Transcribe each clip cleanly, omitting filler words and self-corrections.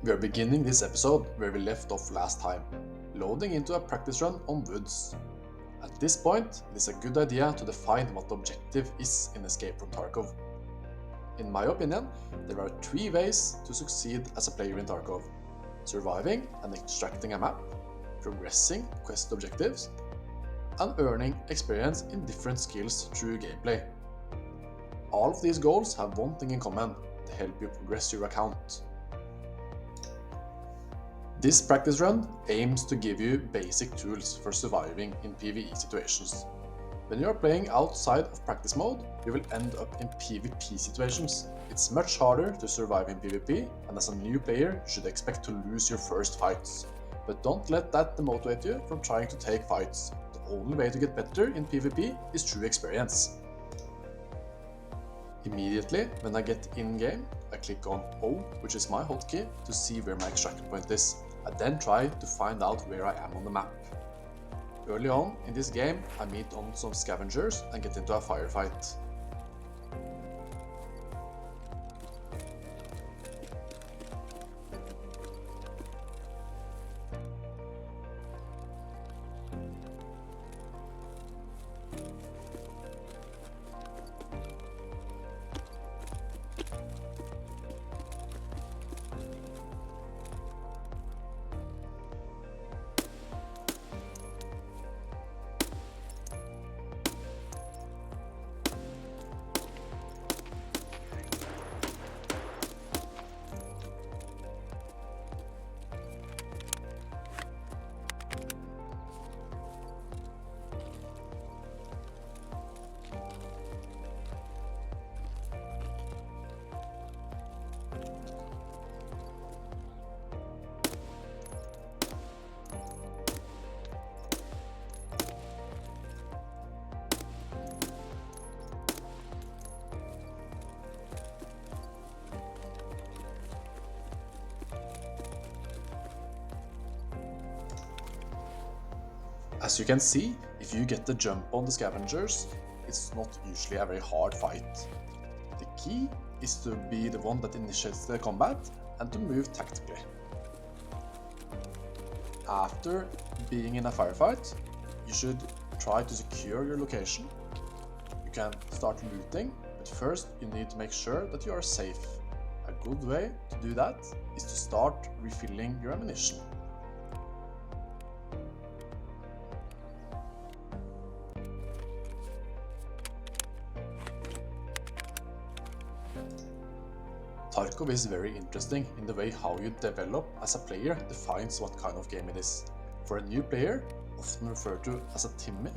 We are beginning this episode where we left off last time, loading into a practice run on woods. At this point, it is a good idea to define what the objective is in Escape from Tarkov. In my opinion, there are three ways to succeed as a player in Tarkov: surviving and extracting a map, progressing quest objectives, and earning experience in different skills through gameplay. All of these goals have one thing in common: they help you progress your account. This practice run aims to give you basic tools for surviving in PvE situations. When you are playing outside of practice mode, you will end up in PvP situations. It's much harder to survive in PvP, and as a new player, you should expect to lose your first fights. But don't let that demotivate you from trying to take fights. The only way to get better in PvP is through experience. Immediately when I get in-game, I click on O, which is my hotkey, to see where my extraction point is. I then try to find out where I am on the map. Early on in this game, I meet on some scavengers and get into a firefight. As you can see, if you get the jump on the scavengers, it's not usually a very hard fight. The key is to be the one that initiates the combat and to move tactically. After being in a firefight, you should try to secure your location. You can start looting, but first you need to make sure that you are safe. A good way to do that is to start refilling your ammunition. Tarkov is very interesting in the way how you develop as a player defines what kind of game it is. For a new player, often referred to as a timmy,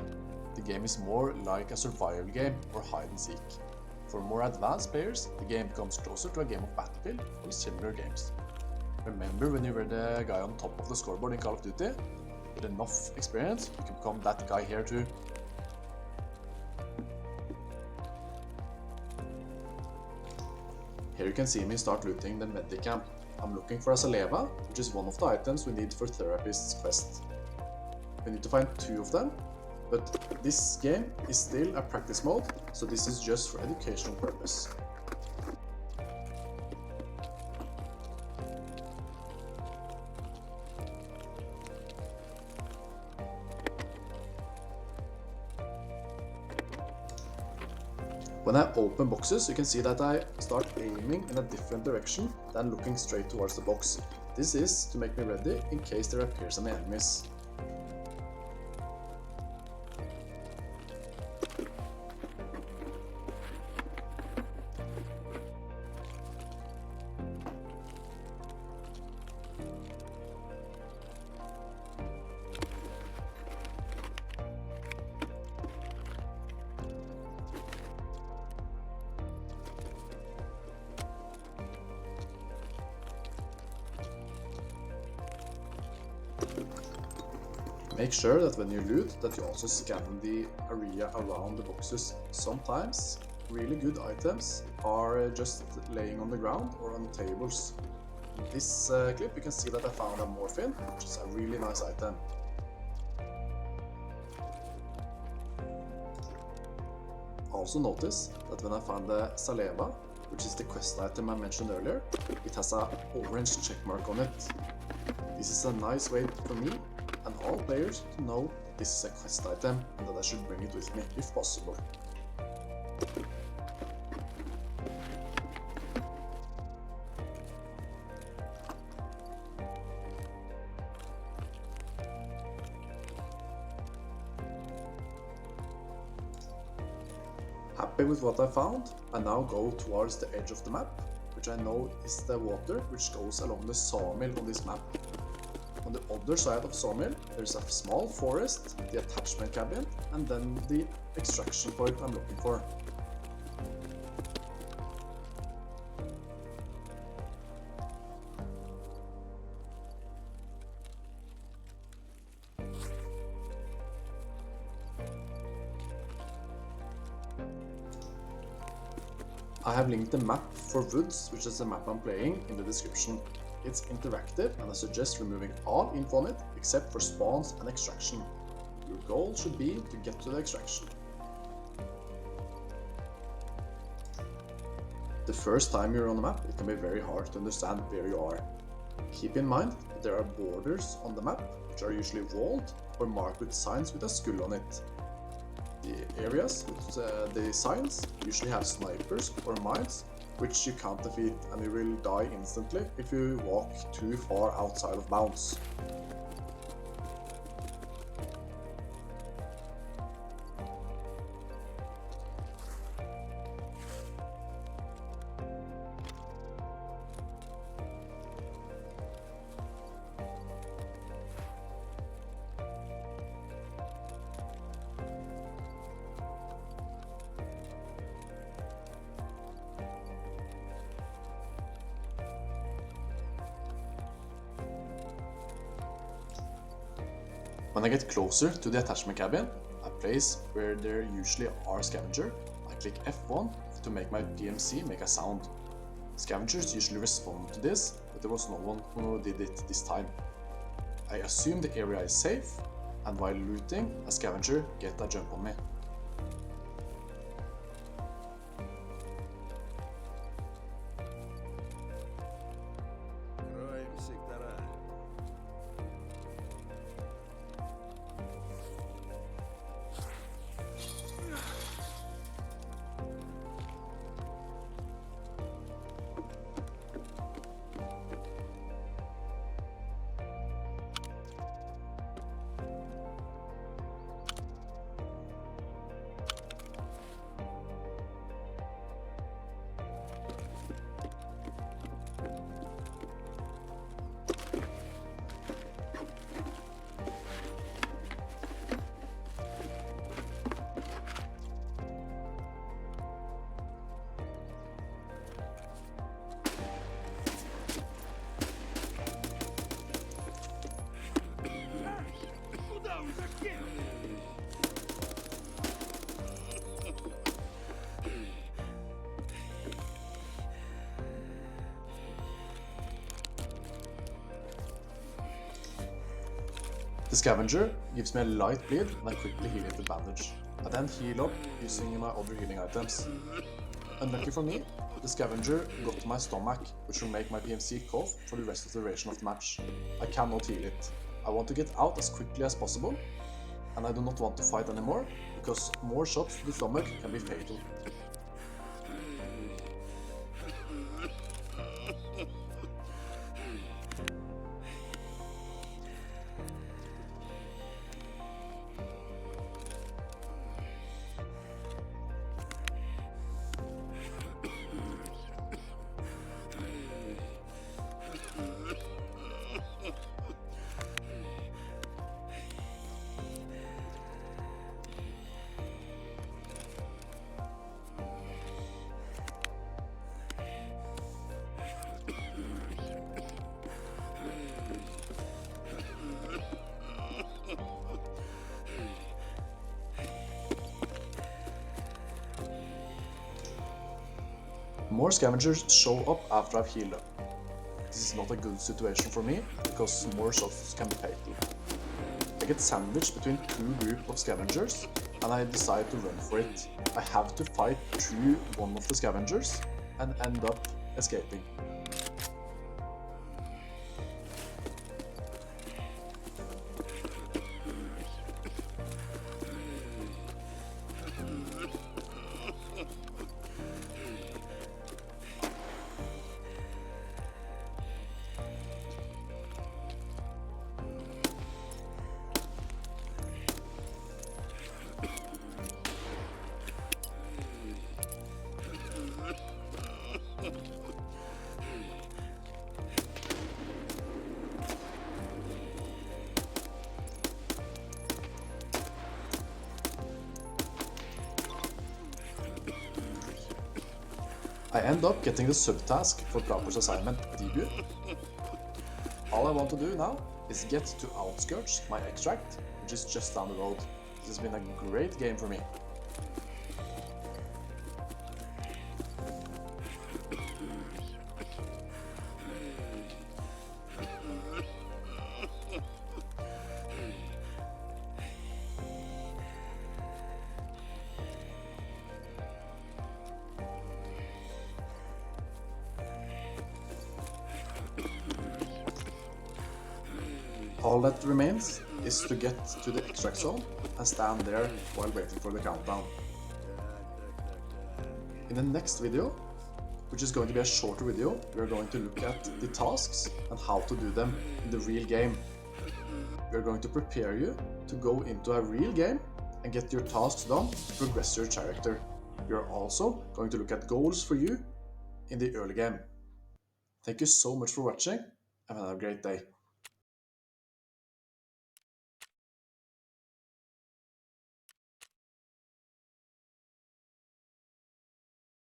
the game is more like a survival game or hide and seek. For more advanced players, the game becomes closer to a game of Battlefield or similar games. Remember when you were the guy on top of the scoreboard in Call of Duty? With enough experience, you can become that guy here too. Here you can see me start looting the medicamp. I'm looking for a Saleva, which is one of the items we need for Therapist's quest. We need to find 2 of them, but this game is still a practice mode, so this is just for educational purpose. When I open boxes, you can see that I start aiming in a different direction than looking straight towards the box. This is to make me ready in case there appears any enemies. Make sure that when you loot that you also scan the area around the boxes. Sometimes really good items are just laying on the ground or on tables. In this clip you can see that I found a morphine, which is a really nice item. Also notice that when I found the Saleva, which is the quest item I mentioned earlier, it has an orange check mark on it. This is a nice way for me and all players to know this is a quest item and that I should bring it with me if possible. Happy with what I found, I now go towards the edge of the map, which I know is the water which goes along the sawmill on this map. On the other side of sawmill, there's a small forest, the attachment cabin, and then the extraction point I'm looking for. I have linked the map for Woods, which is the map I'm playing, in the description. It's interactive and I suggest removing all info on it except for spawns and extraction. Your goal should be to get to the extraction. The first time you're on the map, it can be very hard to understand where you are. Keep in mind that there are borders on the map, which are usually walled or marked with signs with a skull on it. The areas with the signs usually have snipers or mines, which you can't defeat, and you will die instantly if you walk too far outside of bounds. When I get closer to the attachment cabin, a place where there usually are scavengers, I click F1 to make my PMC make a sound. Scavengers usually respond to this, but there was no one who did it this time. I assume the area is safe, and while looting, a scavenger gets a jump on me. The scavenger gives me a light bleed and I quickly heal it with bandage. I then heal up using my other healing items. Unlucky for me, the scavenger got to my stomach, which will make my PMC cough for the rest of the duration of the match. I cannot heal it. I want to get out as quickly as possible, and I do not want to fight anymore, because more shots to the stomach can be fatal. More scavengers show up after I've healed up. This is not a good situation for me, because more shots can be fatal. I get sandwiched between two groups of scavengers, and I decide to run for it. I have to fight through one of the scavengers, and end up escaping. I end up getting the subtask for Prapo's assignment debut. All I want to do now is get to Outskirts, my extract, which is just down the road. This has been a great game for me. All that remains is to get to the extract zone and stand there while waiting for the countdown. In the next video, which is going to be a shorter video, we are going to look at the tasks and how to do them in the real game. We are going to prepare you to go into a real game and get your tasks done to progress your character. We are also going to look at goals for you in the early game. Thank you so much for watching and have a great day.